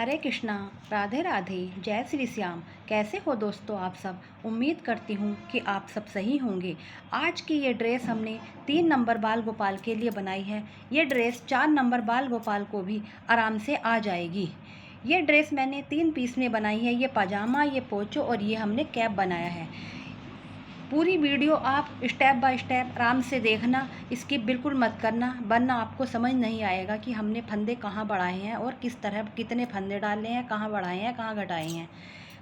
हरे कृष्णा, राधे राधे, जय श्री श्याम। कैसे हो दोस्तों आप सब। उम्मीद करती हूँ कि आप सब सही होंगे। आज की ये ड्रेस हमने 3 नंबर बाल गोपाल के लिए बनाई है। ये ड्रेस 4 नंबर बाल गोपाल को भी आराम से आ जाएगी। ये ड्रेस मैंने 3 पीस में बनाई है। ये पजामा, ये पोंचो और ये हमने कैप बनाया है। पूरी वीडियो आप स्टेप बाय स्टेप आराम से देखना, स्किप बिल्कुल मत करना, वरना आपको समझ नहीं आएगा कि हमने फंदे कहाँ बढ़ाए हैं और किस तरह कितने फंदे डाले हैं, कहाँ बढ़ाए हैं, कहाँ घटाए हैं।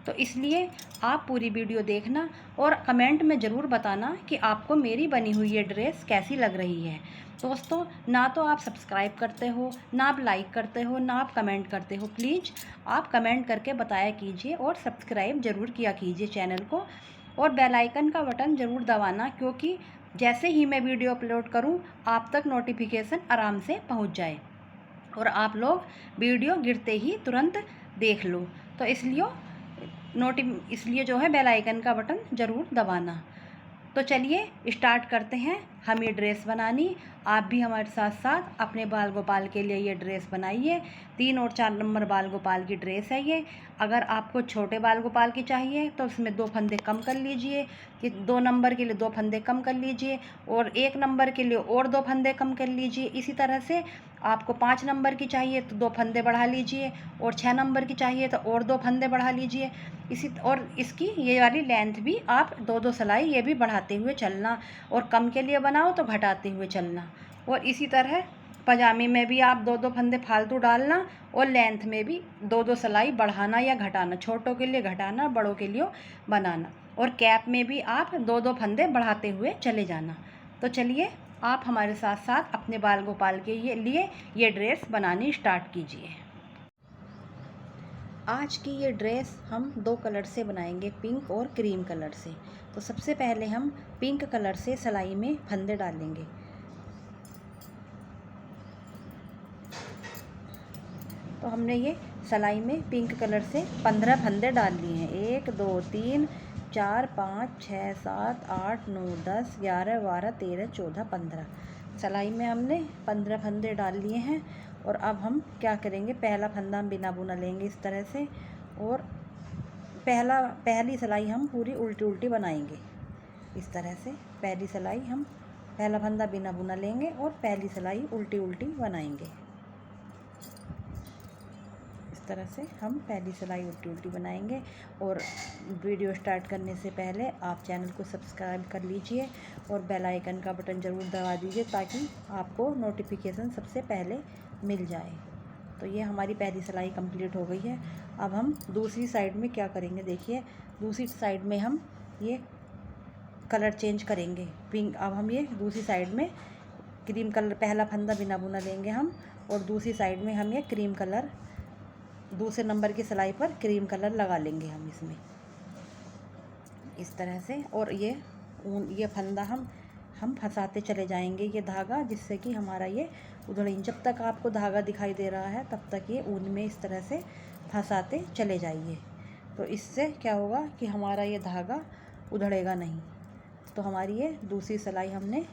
तो इसलिए आप पूरी वीडियो देखना और कमेंट में ज़रूर बताना कि आपको मेरी बनी हुई ये ड्रेस कैसी लग रही है। दोस्तों, ना तो आप सब्सक्राइब करते हो, ना आप लाइक करते हो, ना आप कमेंट करते हो। प्लीज़ आप कमेंट करके बताया कीजिए और सब्सक्राइब ज़रूर किया कीजिए चैनल को, और बेल आइकन का बटन ज़रूर दबाना, क्योंकि जैसे ही मैं वीडियो अपलोड करूं आप तक नोटिफिकेशन आराम से पहुंच जाए और आप लोग वीडियो गिरते ही तुरंत देख लो। तो इसलिए जो है बेल आइकन का बटन ज़रूर दबाना। तो चलिए स्टार्ट करते हैं हम ये ड्रेस बनानी। आप भी हमारे साथ साथ अपने बाल गोपाल के लिए ये ड्रेस बनाइए। 3 और 4 नंबर बाल गोपाल की ड्रेस है ये। अगर आपको छोटे बाल गोपाल की चाहिए तो उसमें 2 फंदे कम कर लीजिए, कि 2 नंबर के लिए 2 फंदे कम कर लीजिए, और 1 नंबर के लिए और 2 फंदे कम कर लीजिए। इसी तरह से आपको 5 नंबर की चाहिए तो 2 फंदे बढ़ा लीजिए, और 6 नंबर की चाहिए तो और 2 फंदे बढ़ा लीजिए। और इसकी ये वाली लेंथ भी आप 2-2 सिलाई ये भी बढ़ाते हुए चलना, और कम के लिए बनाओ तो घटाते हुए चलना। और इसी तरह पजामे में भी आप 2-2 फंदे फालतू डालना, और लेंथ में भी 2-2 सिलाई बढ़ाना या घटाना, छोटों के लिए घटाना, बड़ों के लिए बनाना। और कैप में भी आप 2-2 फंदे बढ़ाते हुए चले जाना। तो चलिए आप हमारे साथ साथ अपने बाल गोपाल के लिए ये ड्रेस बनानी स्टार्ट कीजिए। आज की ये ड्रेस हम 2 कलर से बनाएंगे, पिंक और क्रीम कलर से। तो सबसे पहले हम पिंक कलर से सिलाई में फंदे डालेंगे। तो हमने ये सिलाई में पिंक कलर से 15 फंदे डाल लिए हैं। 1 2 3 4 5 6 7 8 9 10 11 12 13 14 15 सिलाई में हमने 15 फंदे डाल लिए हैं। और अब हम क्या करेंगे, पहला फंदा हम बिना बुना लेंगे इस तरह से, और पहली सिलाई हम पूरी उल्टी उल्टी बनाएंगे इस तरह से। पहला फंदा बिना बुना लेंगे और पहली सिलाई उल्टी उल्टी बनाएंगे। इस तरह से हम पहली सिलाई उल्टी उल्टी बनाएंगे। और वीडियो स्टार्ट करने से पहले आप चैनल को सब्सक्राइब कर लीजिए और बेल आइकन का बटन ज़रूर दबा दीजिए, ताकि आपको नोटिफिकेशन सबसे पहले मिल जाए। तो ये हमारी पहली सिलाई कंप्लीट हो गई है। अब हम दूसरी साइड में क्या करेंगे, देखिए दूसरी साइड में हम ये कलर चेंज करेंगे, पिंक। अब हम ये दूसरी साइड में क्रीम कलर, पहला फंदा बिना बुना लेंगे हम, और दूसरी साइड में हम ये क्रीम कलर, दूसरे नंबर की सिलाई पर क्रीम कलर लगा लेंगे हम इसमें इस तरह से। और ये फंदा हम फंसाते चले जाएंगे ये धागा, जिससे कि हमारा ये उधड़े। जब तक आपको धागा दिखाई दे रहा है तब तक ये ऊन में इस तरह से फंसाते चले जाइए। तो इससे क्या होगा कि हमारा ये धागा उधड़ेगा नहीं। तो हमारी ये दूसरी सिलाई हमने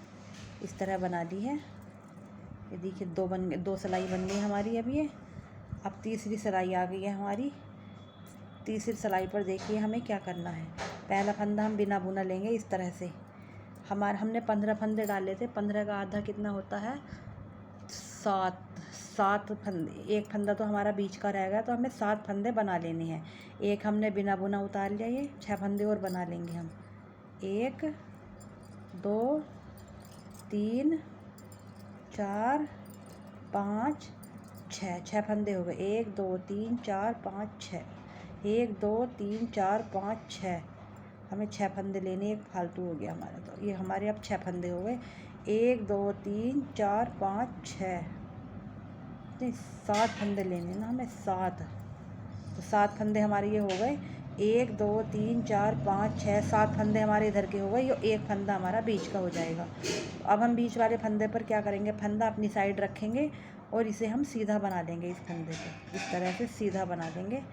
इस तरह बना ली है। ये देखिए 2 सिलाई बन गई हमारी अभी ये। अब तीसरी सिलाई आ गई है हमारी। तीसरी सिलाई पर देखिए हमें क्या करना है। पहला फंदा हम बिना बुना लेंगे इस तरह से। हमने 15 फंदे डाले थे, 15 का आधा कितना होता है, 7 फंदे। एक फंदा तो हमारा बीच का रहेगा, तो हमें 7 फंदे बना लेने हैं। एक हमने बिना बुना उतार लिया, ये 6 फंदे और बना लेंगे हम। 1 2 3 4 5 6 फंदे हो गए। 1 2 3 4 5 6, 1 2 3 4 5 6। हमें 6 फंदे लेने, एक फालतू हो गया हमारा। तो ये हमारे अब 6 फंदे हो गए। 1 2 3 4 5 6, नहीं 7 फंदे लेने ना हमें, 7। तो 7 फंदे हमारे ये हो गए। 1 2 3 4 5 6 7 फंदे हमारे इधर के हो गए। ये एक फंदा हमारा बीच का हो जाएगा। तो अब हम बीच वाले फंदे पर क्या करेंगे, फंदा अपनी साइड रखेंगे और इसे हम सीधा बना देंगे। इस फंदे को इस तरह से सीधा बना देंगे,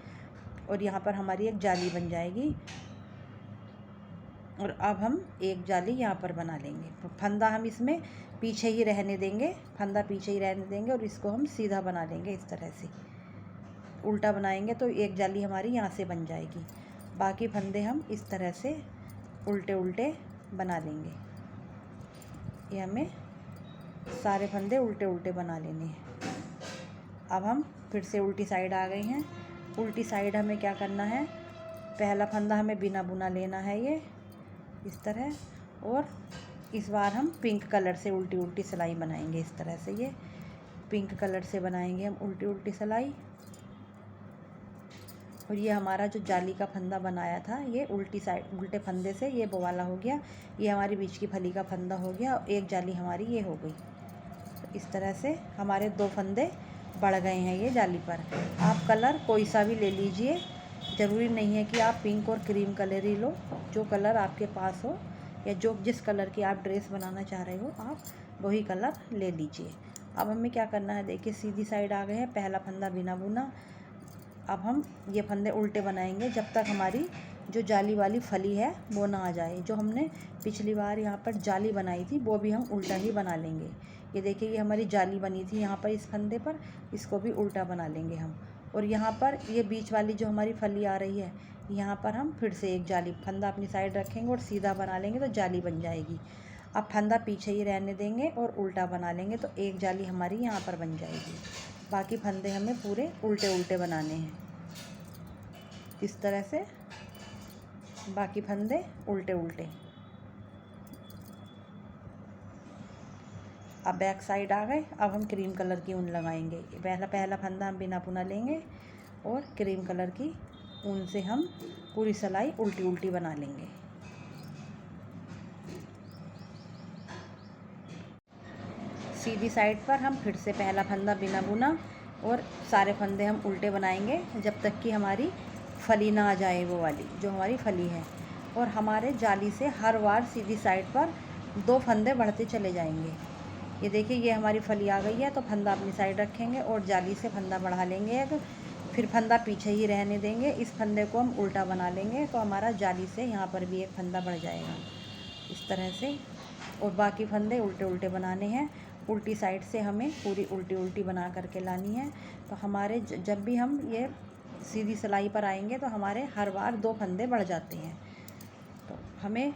और यहाँ पर हमारी एक जाली बन जाएगी। और अब हम एक जाली यहाँ पर बना लेंगे। तो फंदा हम इसमें पीछे ही रहने देंगे, और इसको हम सीधा बना लेंगे इस तरह से। उल्टा बनाएंगे तो एक जाली हमारी यहाँ से बन जाएगी। बाकी फंदे हम इस तरह से उल्टे उल्टे बना लेंगे। ये हमें सारे फंदे उल्टे उल्टे बना लेने हैं। अब हम फिर से उल्टी साइड आ गए हैं। उल्टी साइड हमें क्या करना है, पहला फंदा हमें बिना बुना लेना है ये इस तरह, और इस बार हम पिंक कलर से उल्टी उल्टी सिलाई बनाएंगे। इस तरह से ये पिंक कलर से बनाएंगे हम उल्टी उल्टी सिलाई। और ये हमारा जो जाली का फंदा बनाया था ये उल्टी साइड उल्टे फंदे से ये वो वाला हो गया। ये हमारी बीच की फली का फंदा हो गया और एक जाली हमारी ये हो गई। तो इस तरह से हमारे 2 फंदे बढ़ गए हैं ये जाली पर। आप कलर कोई सा भी ले लीजिए, ज़रूरी नहीं है कि आप पिंक और क्रीम कलर ही लो। जो कलर आपके पास हो या जो जिस कलर की आप ड्रेस बनाना चाह रहे हो आप वही कलर ले लीजिए। अब हमें क्या करना है, देखिए सीधी साइड आ गए हैं, पहला फंदा बिना बुना। अब हम ये फंदे उल्टे बनाएंगे जब तक हमारी जो जाली वाली फली है वो ना आ जाए। जो हमने पिछली बार यहाँ पर जाली बनाई थी वो भी हम उल्टा ही बना लेंगे। ये देखिए ये हमारी जाली बनी थी यहाँ पर इस फंदे पर, इसको भी उल्टा बना लेंगे हम। और यहाँ पर ये बीच वाली जो हमारी फली आ रही है यहाँ पर हम फिर से एक जाली फंदा अपनी साइड रखेंगे और सीधा बना लेंगे तो जाली बन जाएगी। अब फंदा पीछे ही रहने देंगे और उल्टा बना लेंगे तो एक जाली हमारी यहाँ पर बन जाएगी। बाकी फंदे हमें पूरे उल्टे उल्टे बनाने हैं इस तरह से, बाकी फंदे उल्टे उल्टे। अब बैक साइड आ गए। अब हम क्रीम कलर की ऊन लगाएंगे। पहला फंदा हम बिना बुना लेंगे और क्रीम कलर की ऊन से हम पूरी सिलाई उल्टी उल्टी बना लेंगे। सीधी साइड पर हम फिर से पहला फंदा बिना बुना और सारे फंदे हम उल्टे बनाएंगे जब तक कि हमारी फली ना आ जाए, वो वाली जो हमारी फली है। और हमारे जाली से हर बार सीधी साइड पर 2 फंदे बढ़ते चले जाएंगे। ये देखिए ये हमारी फली आ गई है तो फंदा अपनी साइड रखेंगे और जाली से फंदा बढ़ा लेंगे एक, फिर फंदा पीछे ही रहने देंगे। इस फंदे को हम उल्टा बना लेंगे तो हमारा जाली से यहाँ पर भी एक फंदा बढ़ जाएगा इस तरह से। और बाकी फंदे उल्टे उल्टे बनाने हैं। उल्टी साइड से हमें पूरी उल्टी उल्टी बना करके लानी है। तो हमारे जब भी हम ये सीधी सिलाई पर आएंगे तो हमारे हर बार 2 फंदे बढ़ जाते हैं। तो हमें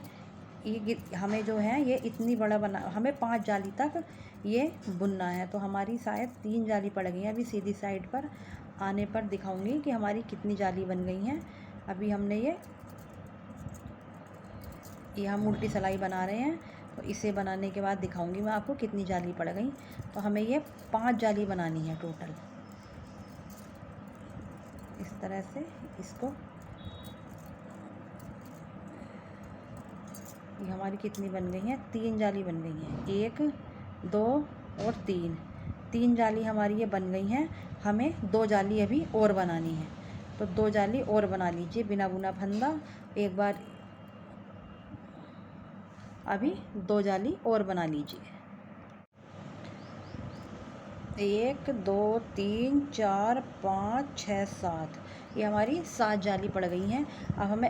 जो है ये इतनी बड़ा बना, हमें 5 जाली तक ये बुनना है। तो हमारी शायद 3 जाली पड़ गई हैं। अभी सीधी साइड पर आने पर दिखाऊंगी कि हमारी कितनी जाली बन गई हैं। अभी हमने ये हम उल्टी सिलाई बना रहे हैं तो इसे बनाने के बाद दिखाऊंगी मैं आपको कितनी जाली पड़ गई। तो हमें ये 5 जाली बनानी है टोटल इस तरह से। इसको ये हमारी कितनी बन गई हैं, 3 जाली बन गई हैं, 1 2 और 3 जाली हमारी ये बन गई हैं। हमें 2 जाली अभी और बनानी है तो 2 जाली और बना लीजिए बिना बुना फंदा। एक बार अभी 2 जाली और बना लीजिए। 1 2 3 4 5 6 7 ये हमारी 7 जाली पड़ गई हैं। अब हमें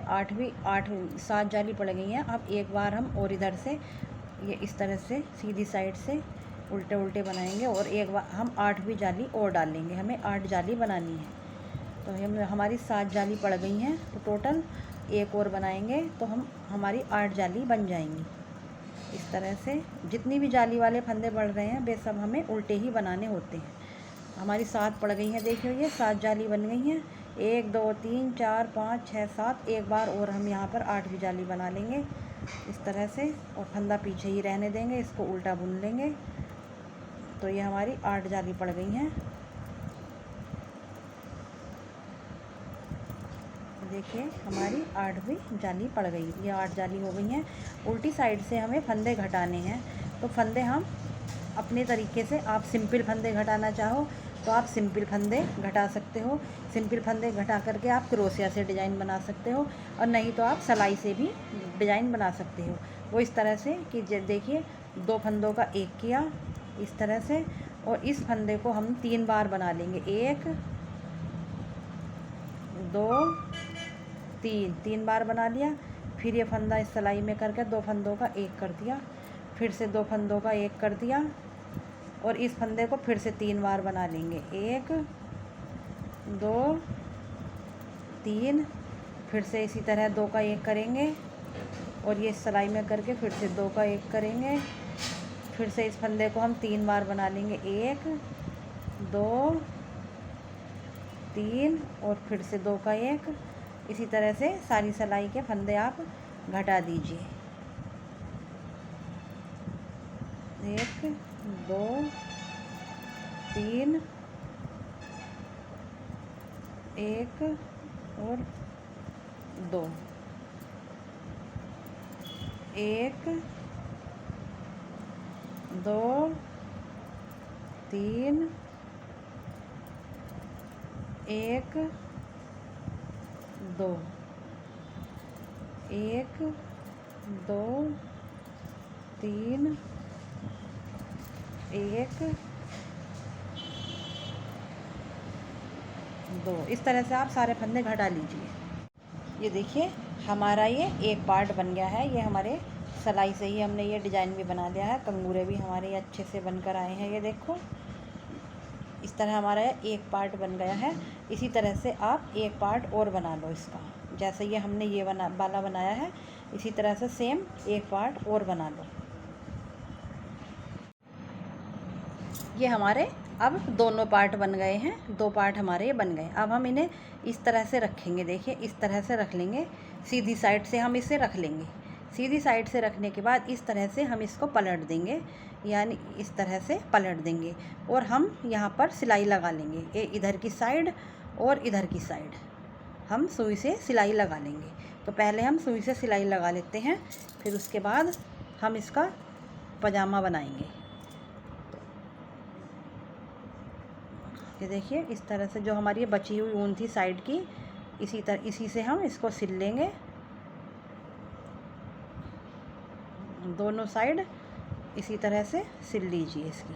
7 जाली पड़ गई हैं। अब एक बार हम और इधर से ये इस तरह से सीधी साइड से उल्टे उल्टे बनाएंगे और एक बार हम 8वीं जाली और डालेंगे। हमें 8 जाली बनानी है तो हमारी 7 जाली पड़ गई हैं। तो टोटल एक और बनाएंगे तो हमारी 8 जाली बन जाएंगी इस तरह से। जितनी भी जाली वाले फंदे बढ़ रहे हैं वे सब हमें उल्टे ही बनाने होते हैं। हमारी 7 पड़ गई हैं, देखिए ये 7 जाली बन गई हैं। 1 2 3 4 5 6 7 एक बार और हम यहाँ पर 8वीं जाली बना लेंगे इस तरह से और फंदा पीछे ही रहने देंगे, इसको उल्टा बुन लेंगे। तो ये हमारी 8 जाली पड़ गई हैं। देखिए हमारी 8वीं जाली पड़ गई, ये 8 जाली हो गई हैं। उल्टी साइड से हमें फंदे घटाने हैं तो फंदे हम अपने तरीके से, आप सिंपल फंदे घटाना चाहो तो आप सिंपल फंदे घटा सकते हो। सिंपल फंदे घटा करके आप क्रोशिया से डिज़ाइन बना सकते हो और नहीं तो आप सिलाई से भी डिज़ाइन बना सकते हो। वो इस तरह से कि देखिए 2 फंदों का एक किया इस तरह से और इस फंदे को हम 3 बार बना लेंगे। 1 2 3 बार बना लिया। फिर ये फंदा इस सिलाई में करके 2 फंदों का एक कर दिया, फिर से 2 फंदों का एक कर दिया और इस फंदे को फिर से 3 बार बना लेंगे। 1 2 3, फिर से इसी तरह 2 का 1 करेंगे और ये सिलाई में करके फिर से 2 का 1 करेंगे। फिर से इस फंदे को हम 3 बार बना लेंगे, 1 2 3 और फिर से 2 का 1। इसी तरह से सारी सिलाई के फंदे आप घटा दीजिए। 1 2 3 1 और 2, 1 2 3 1 2, 1 2 3 1 2। इस तरह से आप सारे फंदे घटा लीजिए। ये देखिए हमारा ये एक पार्ट बन गया है। ये हमारे सिलाई से ही हमने ये डिज़ाइन भी बना लिया है। कंगूरे भी हमारे ये अच्छे से बनकर आए हैं। ये देखो इस तरह हमारा एक पार्ट बन गया है। इसी तरह से आप एक पार्ट और बना लो इसका। जैसे ये हमने ये वाला बनाया है, इसी तरह से सेम एक पार्ट और बना लो। ये हमारे अब दोनों पार्ट बन गए हैं, 2 पार्ट हमारे ये बन गए। अब हम इन्हें इस तरह से रखेंगे। देखिए इस तरह से रख लेंगे, सीधी साइड से हम इसे रख लेंगे। सीधी साइड से रखने के बाद इस तरह से हम इसको पलट देंगे, यानी इस तरह से पलट देंगे और हम यहाँ पर सिलाई लगा लेंगे। ये इधर की साइड और इधर की साइड हम सुई से सिलाई लगा लेंगे। तो पहले हम सुई से सिलाई लगा लेते हैं, फिर उसके बाद हम इसका पजामा बनाएंगे। ये देखिए इस तरह से जो हमारी बची हुई ऊन थी साइड की, इसी से हम इसको सिल लेंगे। दोनों साइड इसी तरह से सिल लीजिए इसकी।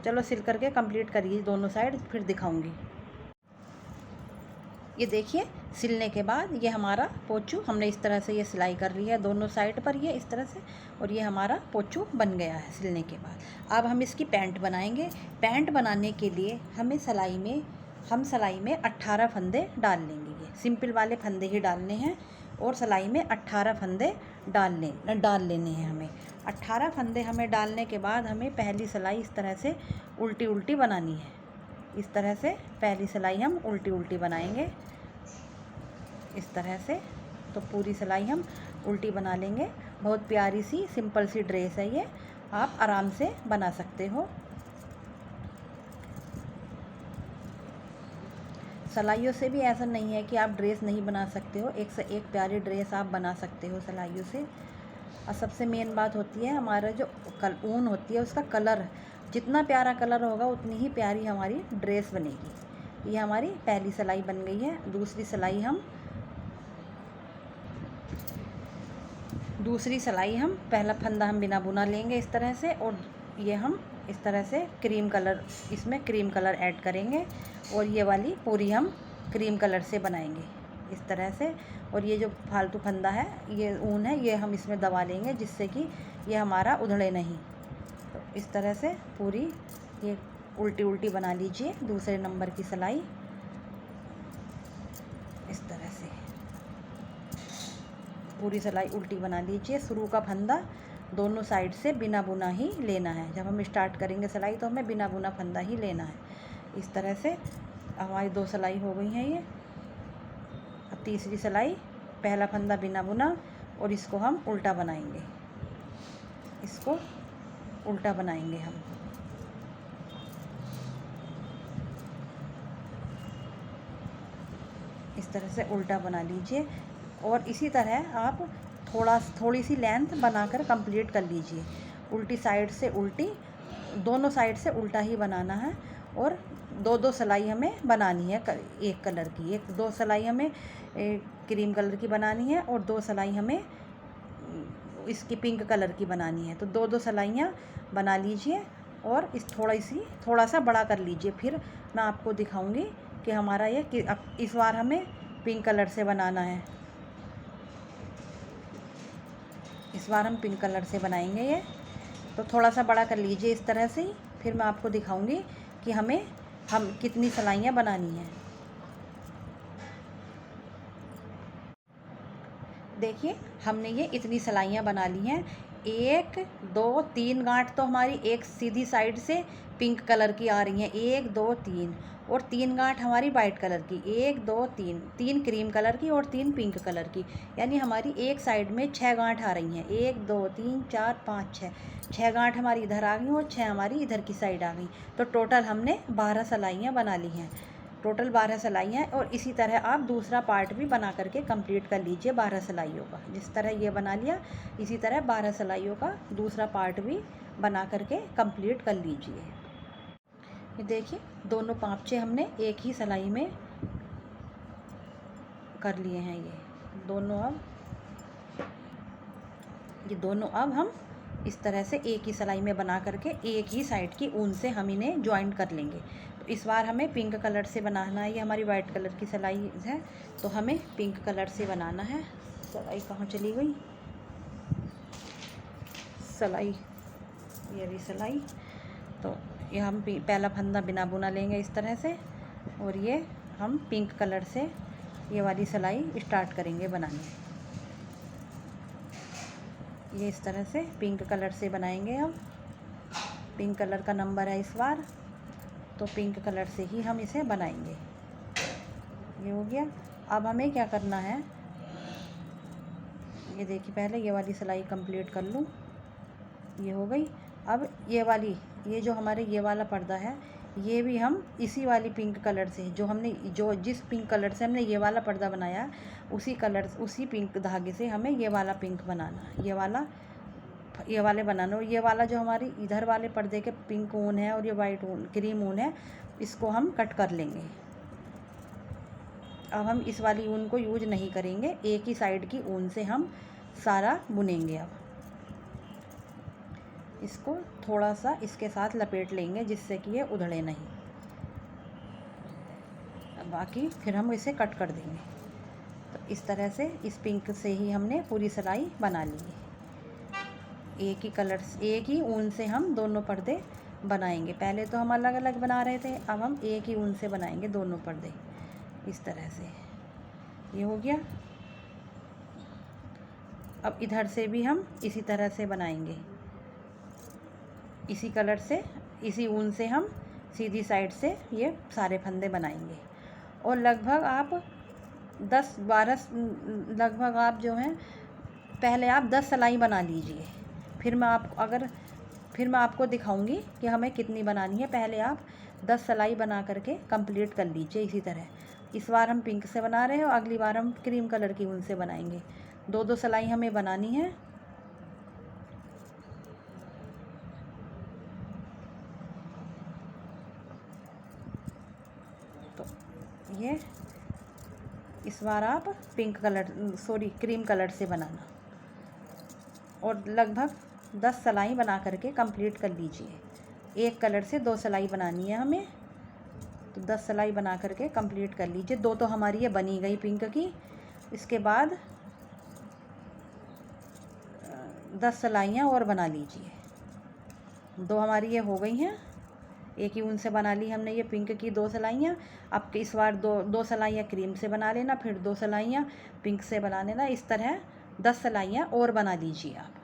चलो सिल करके कंप्लीट करिए दोनों साइड, फिर दिखाऊंगी। ये देखिए सिलने के बाद ये हमारा पोंचू हमने इस तरह से ये सिलाई कर ली है दोनों साइड पर, ये इस तरह से, और ये हमारा पोंचू बन गया है सिलने के बाद। अब हम इसकी पैंट बनाएंगे। पैंट बनाने के लिए हमें सिलाई में 18 फंदे डाल लेंगे। ये सिंपल वाले फंदे ही डालने हैं और सिलाई में 18 फंदे डाल लेने हैं हमें। 18 फंदे हमें डालने के बाद हमें पहली सिलाई इस तरह से उल्टी उल्टी बनानी है। इस तरह से पहली सिलाई हम उल्टी उल्टी बनाएंगे इस तरह से। तो पूरी सिलाई हम उल्टी बना लेंगे। बहुत प्यारी सी सिंपल सी ड्रेस है ये, आप आराम से बना सकते हो। सिलाइयों से भी ऐसा नहीं है कि आप ड्रेस नहीं बना सकते हो, एक से एक प्यारी ड्रेस आप बना सकते हो सिलाइयों से। और सबसे मेन बात होती है हमारा जो ऊन होती है उसका कलर, जितना प्यारा कलर होगा उतनी ही प्यारी हमारी ड्रेस बनेगी। ये हमारी पहली सिलाई बन गई है। दूसरी सिलाई हम पहला फंदा हम बिना बुना लेंगे इस तरह से, और ये हम इस तरह से क्रीम कलर ऐड करेंगे और ये वाली पूरी हम क्रीम कलर से बनाएंगे इस तरह से। और ये जो फालतू फंदा है, ये ऊन है, ये हम इसमें दबा लेंगे जिससे कि ये हमारा उधड़े नहीं। तो इस तरह से पूरी ये उल्टी उल्टी बना लीजिए दूसरे नंबर की सिलाई। इस तरह से पूरी सिलाई उल्टी बना लीजिए। शुरू का फंदा दोनों साइड से बिना बुना ही लेना है। जब हम स्टार्ट करेंगे सिलाई तो हमें बिना बुना फंदा ही लेना है। इस तरह से हमारी 2 सिलाई हो गई हैं ये। अब तीसरी सिलाई, पहला फंदा बिना बुना और इसको हम उल्टा बनाएंगे। इसको उल्टा बनाएंगे हम। इस तरह से उल्टा बना लीजिए और इसी तरह आप थोड़ी सी लेंथ बनाकर कंप्लीट कर लीजिए। उल्टी साइड से उल्टी, दोनों साइड से उल्टा ही बनाना है। और 2-2 सिलाई हमें बनानी है एक कलर की। 2 सिलाई हमें क्रीम कलर की बनानी है और 2 सिलाई हमें इसकी पिंक कलर की बनानी है। तो 2-2 सिलाइयाँ बना लीजिए और थोड़ा सा बड़ा कर लीजिए। फिर मैं आपको दिखाऊंगी कि हमारा ये इस बार हमें पिंक कलर से बनाना है। इस बार हम पिंक कलर से बनाएंगे ये। तो थोड़ा सा बड़ा कर लीजिए इस तरह से ही। फिर मैं आपको दिखाऊंगी कि हमें हम कितनी सिलाइयाँ बनानी हैं। देखिए हमने ये इतनी सिलाइयाँ बना ली हैं। 1 2 3 गांठ तो हमारी एक सीधी साइड से पिंक कलर की आ रही हैं, 1 2 3, और 3 गांठ हमारी वाइट कलर की, 1 2 3, 3 क्रीम कलर की और 3 पिंक कलर की, यानी हमारी एक साइड में 6 गांठ आ रही हैं। 1 2 3 4 5 6, 6 गांठ हमारी इधर आ गई और 6 हमारी इधर की साइड आ गई। तो टोटल हमने 12 सिलाइयाँ बना ली हैं। टोटल 12 सिलाइयाँ, और इसी तरह आप दूसरा पार्ट भी बना करके कंप्लीट कर लीजिए 12 सिलाइयों का। जिस तरह ये बना लिया इसी तरह 12 सिलाइयों का दूसरा पार्ट भी बना करके कंप्लीट कर लीजिए। ये देखिए दोनों पाँचे हमने एक ही सिलाई में कर लिए हैं। ये दोनों अब हम इस तरह से एक ही सिलाई में बना करके एक ही साइड की ऊन से हम इन्हें ज्वाइंट कर लेंगे। तो इस बार हमें पिंक कलर से बनाना है। ये हमारी वाइट कलर की सिलाई है, तो हमें पिंक कलर से बनाना है। सिलाई कहाँ चली गई? सिलाई, ये रही सिलाई। तो ये हम पहला फंदा बिना बुना लेंगे इस तरह से, और ये हम पिंक कलर से ये वाली सिलाई स्टार्ट करेंगे बनाने। ये इस तरह से पिंक कलर से बनाएंगे हम। पिंक कलर का नंबर है इस बार, तो पिंक कलर से ही हम इसे बनाएंगे। ये हो गया। अब हमें क्या करना है, ये देखिए पहले ये वाली सिलाई कंप्लीट कर लूँ। ये हो गई। अब ये वाली, ये जो हमारे ये वाला पर्दा है, ये भी हम इसी वाली पिंक कलर से जिस पिंक कलर से हमने ये वाला पर्दा बनाया, उसी पिंक धागे से हमें ये वाला पिंक बनाना, ये वाले बनाना। और ये वाला जो हमारी इधर वाले पर्दे के पिंक ऊन है और ये वाइट ऊन, क्रीम ऊन है, इसको हम कट कर लेंगे। अब हम इस वाली ऊन को यूज नहीं करेंगे, एक ही साइड की ऊन से हम सारा बुनेंगे। अब इसको थोड़ा सा इसके साथ लपेट लेंगे जिससे कि ये उधड़े नहीं। बाकी फिर हम इसे कट कर देंगे। तो इस तरह से इस पिंक से ही हमने पूरी सिलाई बना ली है। एक ही ऊन से हम दोनों पर्दे बनाएंगे। पहले तो हम अलग अलग बना रहे थे, अब हम एक ही ऊन से बनाएंगे दोनों पर्दे इस तरह से। ये हो गया। अब इधर से भी हम इसी तरह से बनाएंगे, इसी कलर से, इसी ऊन से हम सीधी साइड से ये सारे फंदे बनाएंगे। और लगभग आप 10-12 लगभग आप जो हैं पहले आप 10 सिलाई बना लीजिए, फिर मैं आपको दिखाऊंगी कि हमें कितनी बनानी है। पहले आप 10 सिलाई बना करके कंप्लीट कर लीजिए इसी तरह। इस बार हम पिंक से बना रहे हैं और अगली बार हम क्रीम कलर की ऊन से बनाएंगे। 2-2 सिलाई हमें बनानी है। तो ये इस बार आप क्रीम कलर से बनाना, और लगभग 10 सिलाई बना करके कंप्लीट कर लीजिए। एक कलर से 2 सिलाई बनानी है हमें, तो 10 सिलाई बना करके कंप्लीट कर लीजिए। 2 तो हमारी ये बनी गई पिंक की। इसके बाद 10 सिलाइयाँ और बना लीजिए। 2 हमारी ये हो गई हैं, एक ही ऊन से बना ली हमने ये पिंक की 2 सिलाइयाँ। अब इस बार 2 सिलाइयाँ क्रीम से बना लेना, फिर 2 सिलाइयाँ पिंक से बना लेना। इस तरह 10 सिलाइयाँ और बना लीजिए आप।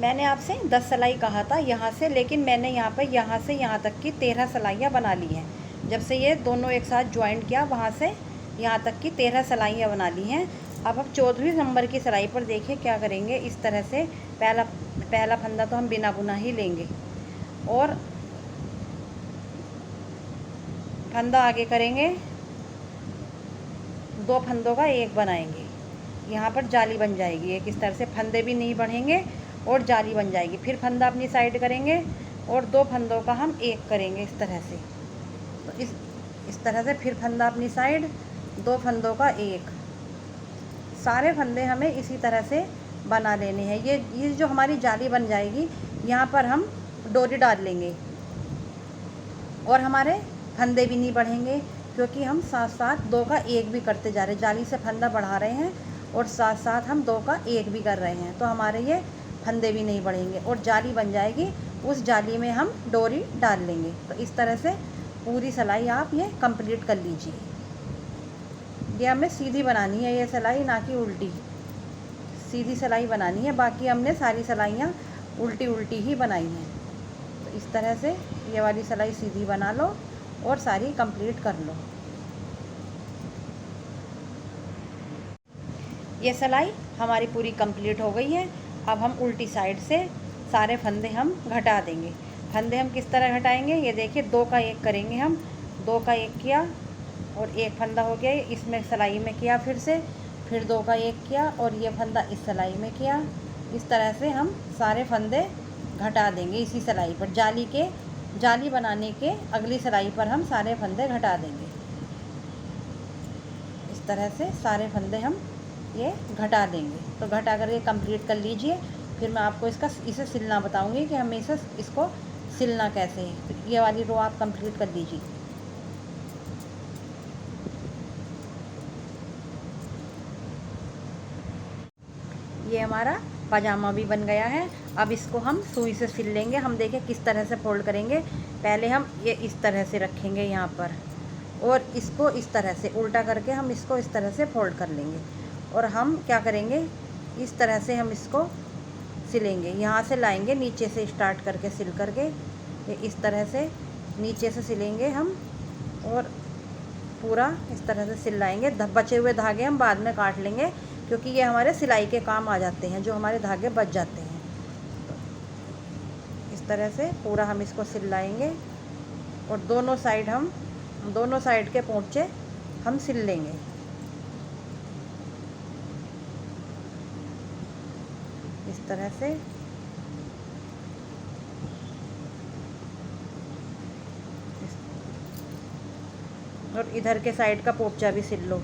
मैंने आपसे 10 सिलाई कहा था यहाँ से, लेकिन मैंने यहाँ से यहाँ तक की 13 सिलाइयाँ बना ली हैं। जब से ये दोनों एक साथ ज्वाइंट किया, वहाँ से यहाँ तक की 13 सिलाइयाँ बना ली हैं। अब हम 14वें नंबर की सिलाई पर देखिए क्या करेंगे। इस तरह से पहला फंदा तो हम बिना बुना ही लेंगे, और फंदा आगे करेंगे, 2 फंदों का एक बनाएंगे। यहाँ पर जाली बन जाएगी एक, इस तरह से फंदे भी नहीं बढ़ेंगे और जाली बन जाएगी। फिर फंदा अपनी साइड करेंगे और 2 फंदों का हम एक करेंगे इस तरह से। तो इस तरह से फिर फंदा अपनी साइड, 2 फंदों का एक। सारे फंदे हमें इसी तरह से बना लेने हैं। ये जो हमारी जाली बन जाएगी, यहाँ पर हम डोरी डाल लेंगे और हमारे फंदे भी नहीं बढ़ेंगे, क्योंकि हम साथ साथ 2 का एक भी करते जा रहे हैं। जाली से फंदा बढ़ा रहे हैं और साथ साथ हम 2 का एक भी कर रहे हैं, तो हमारे ये फंदे भी नहीं बढ़ेंगे और जाली बन जाएगी उस जाली में हम डोरी डाल लेंगे। तो इस तरह से पूरी सिलाई आप ये कंप्लीट कर लीजिए। ये हमें सीधी बनानी है ये सिलाई, ना कि उल्टी। सीधी सिलाई बनानी है, बाकी हमने सारी सिलाइयाँ उल्टी उल्टी ही बनाई हैं। तो इस तरह से ये वाली सिलाई सीधी बना लो और सारी कंप्लीट कर लो। ये सिलाई हमारी पूरी कंप्लीट हो गई है। अब हम उल्टी साइड से सारे फंदे हम घटा देंगे। फंदे हम किस तरह घटाएंगे, ये देखिए 2 का 1 करेंगे हम। 2 का 1 किया और एक फंदा हो गया, इसमें सिलाई में किया, फिर 2 का 1 किया और ये फंदा इस सिलाई में किया। इस तरह से हम सारे फंदे घटा देंगे इसी सिलाई पर। जाली बनाने के अगली सिलाई पर हम सारे फंदे घटा देंगे। इस तरह से सारे फंदे हम ये घटा देंगे। तो घटा कर ये कंप्लीट कर लीजिए। फिर मैं आपको इसे सिलना बताऊंगी कि हमें इसको सिलना कैसे है। तो ये वाली रो आप कंप्लीट कर लीजिए। ये हमारा पजामा भी बन गया है। अब इसको हम सुई से सिल लेंगे। हम देखें किस तरह से फोल्ड करेंगे। पहले हम ये इस तरह से रखेंगे यहाँ पर, और इसको इस तरह से उल्टा करके हम इसको इस तरह से फोल्ड कर लेंगे। और हम क्या करेंगे, इस तरह से हम इसको सिलेंगे। यहाँ से लाएंगे, नीचे से स्टार्ट करके सिल करके ये इस तरह से नीचे से सिलेंगे हम, और पूरा इस तरह से सिल लाएंगे। बचे हुए धागे हम बाद में काट लेंगे, क्योंकि ये हमारे सिलाई के काम आ जाते हैं, जो हमारे धागे बच जाते हैं। तो इस तरह से पूरा हम इसको सिल लाएंगे, और दोनों साइड के पोंचे हम सिल लेंगे। इस तरह से और इधर के साइड का पोंचा भी सिल लो।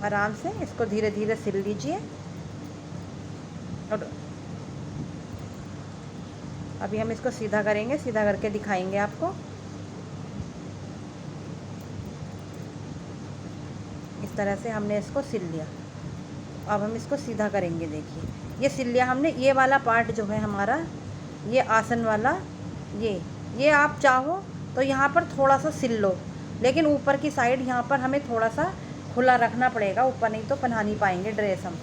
आराम से इसको धीरे धीरे सिल लीजिए। और अभी हम इसको सीधा करेंगे, सीधा करके दिखाएंगे आपको। इस तरह से हमने इसको सिल लिया। अब हम इसको सीधा करेंगे। देखिए ये सिल लिया हमने। ये वाला पार्ट जो है हमारा, ये आसन वाला, ये आप चाहो तो यहाँ पर थोड़ा सा सिल लो, लेकिन ऊपर की साइड यहाँ पर हमें थोड़ा सा खुला रखना पड़ेगा, ऊपर नहीं तो पहना नहीं पाएंगे ड्रेस हम।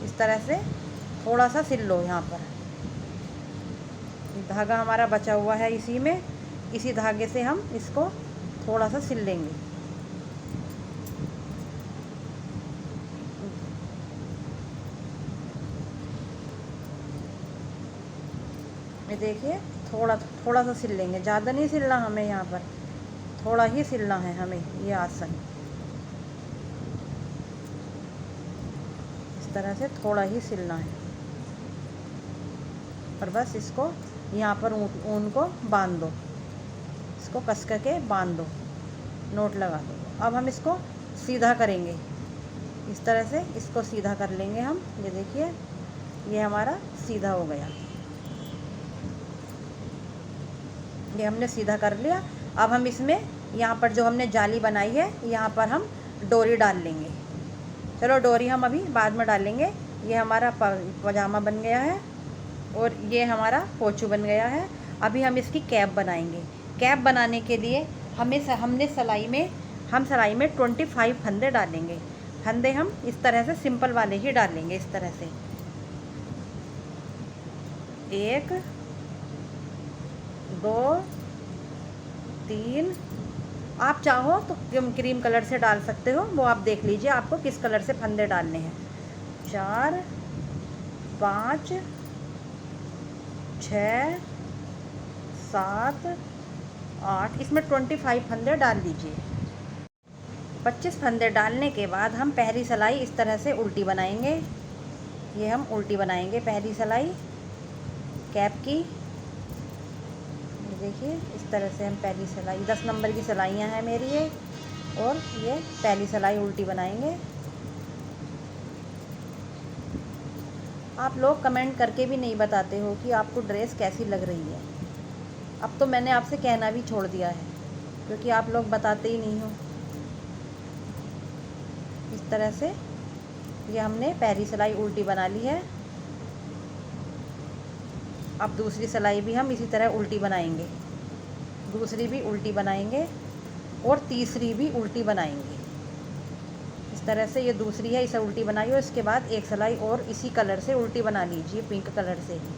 इस तरह से थोड़ा सा सिल लो यहाँ पर। धागा हमारा बचा हुआ है इसी में, इसी धागे से हम इसको थोड़ा सा सिल लेंगे। ये देखिए थोड़ा सा सिल लेंगे, ज़्यादा नहीं सिलना हमें, यहाँ पर थोड़ा ही सिलना है हमें ये आसन। इस तरह से थोड़ा ही सिलना है, और बस इसको यहाँ पर ऊन को बांध दो, इसको कस करके बांध दो, नोट लगा दो। अब हम इसको सीधा करेंगे। इस तरह से इसको सीधा कर लेंगे हम। ये देखिए ये हमारा सीधा हो गया। ये हमने सीधा कर लिया। अब हम इसमें यहाँ पर जो हमने जाली बनाई है, यहाँ पर हम डोरी डाल लेंगे। चलो डोरी हम अभी बाद में डालेंगे। ये हमारा पजामा बन गया है, और ये हमारा पोंचू बन गया है। अभी हम इसकी कैप बनाएंगे। कैप बनाने के लिए हमने सिलाई में 25 फंदे डालेंगे। फंदे हम इस तरह से सिंपल वाले ही डालेंगे। इस तरह से 1 2 3, आप चाहो तो क्रीम कलर से डाल सकते हो, वो आप देख लीजिए आपको किस कलर से फंदे डालने हैं। 4 5 6 7 8, इसमें 25 फंदे डाल दीजिए। 25 फंदे डालने के बाद हम पहली सिलाई इस तरह से उल्टी बनाएंगे। ये हम उल्टी बनाएंगे पहली सिलाई कैप की। देखिए इस तरह से हम पहली सिलाई, 10 नंबर की सिलाइयाँ हैं मेरी ये, और ये पहली सिलाई उल्टी बनाएंगे। आप लोग कमेंट करके भी नहीं बताते हो कि आपको ड्रेस कैसी लग रही है। अब तो मैंने आपसे कहना भी छोड़ दिया है, क्योंकि आप लोग बताते ही नहीं हो। इस तरह से ये हमने पहली सिलाई उल्टी बना ली है। अब दूसरी सिलाई भी हम इसी तरह उल्टी बनाएंगे, दूसरी भी उल्टी बनाएंगे और तीसरी भी उल्टी बनाएंगे। इस तरह से ये दूसरी है, इसे उल्टी बनाइए और इसके बाद एक सिलाई और इसी कलर से उल्टी बना लीजिए, पिंक कलर से ही।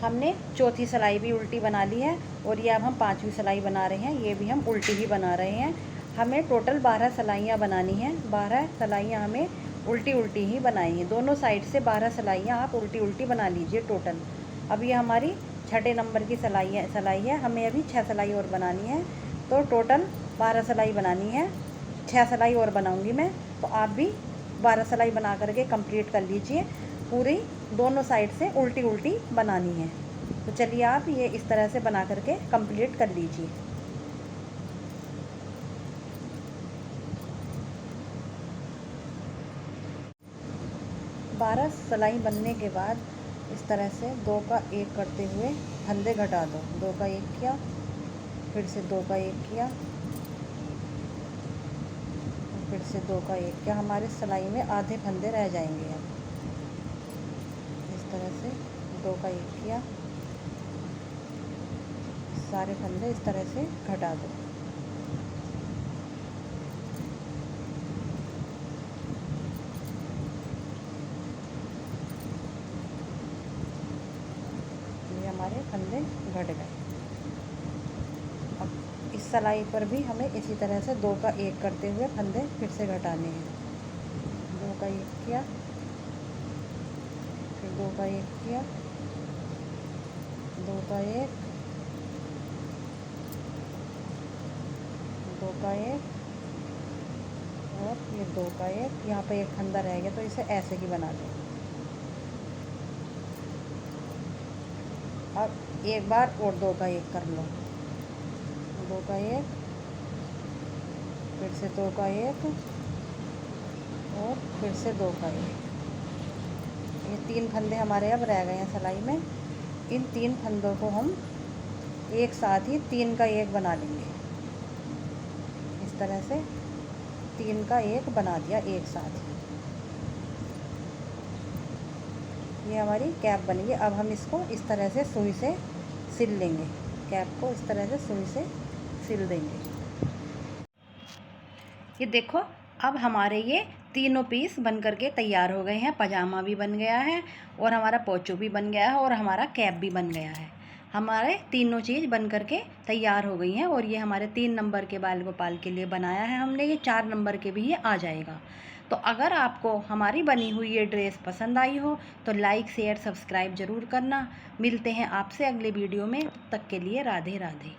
हमने चौथी सिलाई भी उल्टी बना ली है और ये अब हम पांचवी सिलाई बना रहे हैं, ये भी हम उल्टी ही बना रहे हैं। हमें टोटल 12 सिलाइयाँ बनानी हैं, 12 सिलाइयाँ हमें उल्टी उल्टी ही बनाई हैं। दोनों साइड से 12 सिलाइयाँ आप उल्टी उल्टी बना लीजिए टोटल। अब ये हमारी छठे नंबर की सिलाई है, हमें अभी 6 सिलाई और बनानी है, तो टोटल 12 सिलाई बनानी है। 6 सिलाई और बनाऊंगी मैं, तो आप भी 12 सिलाई बना करके कंप्लीट कर लीजिए। पूरी दोनों साइड से उल्टी उल्टी बनानी है। तो चलिए आप ये इस तरह से बना करके कंप्लीट कर लीजिए। बारह सिलाई बनने के बाद इस तरह से 2 का 1 करते हुए फंदे घटा दो। 2 का 1 किया, फिर से 2 का 1 किया, फिर से 2 का 1 किया। हमारे सिलाई में आधे फंदे रह जाएंगे। अब इस तरह से 2 का 1 किया, सारे फंदे इस तरह से घटा दो। ये हमारे फंदे घट गए। अब इस सिलाई पर भी हमें इसी तरह से 2 का 1 करते हुए फंदे फिर से घटाने हैं। 2 का 1 किया, फिर 2 का 1 किया, 2 का 1, 2 का 1 और ये 2 का 1। यहाँ पे एक फंदा रह गया तो इसे ऐसे ही बना दें। अब एक बार और 2 का 1 कर लो। 2 का 1, फिर से 2 का 1 और फिर से 2 का 1। ये 3 फंदे हमारे अब रह गए हैं सिलाई में। इन 3 फंदों को हम एक साथ ही 3 का 1 बना लेंगे। इस तरह से 3 का 1 बना दिया एक साथ ही। ये हमारी कैप बन गई। अब हम इसको इस तरह से सुई से सिल लेंगे। कैप को इस तरह से सुई से सिल देंगे। ये देखो, अब हमारे ये तीनों पीस बन करके तैयार हो गए हैं। पजामा भी बन गया है और हमारा पोंचो भी बन गया है और हमारा कैप भी बन गया है। हमारे तीनों चीज़ बन करके तैयार हो गई हैं। और ये हमारे 3 नंबर के बाल गोपाल के लिए बनाया है हमने। ये 4 नंबर के भी ये आ जाएगा। तो अगर आपको हमारी बनी हुई ये ड्रेस पसंद आई हो तो लाइक शेयर सब्सक्राइब ज़रूर करना। मिलते हैं आपसे अगले वीडियो में, तब तक के लिए राधे राधे।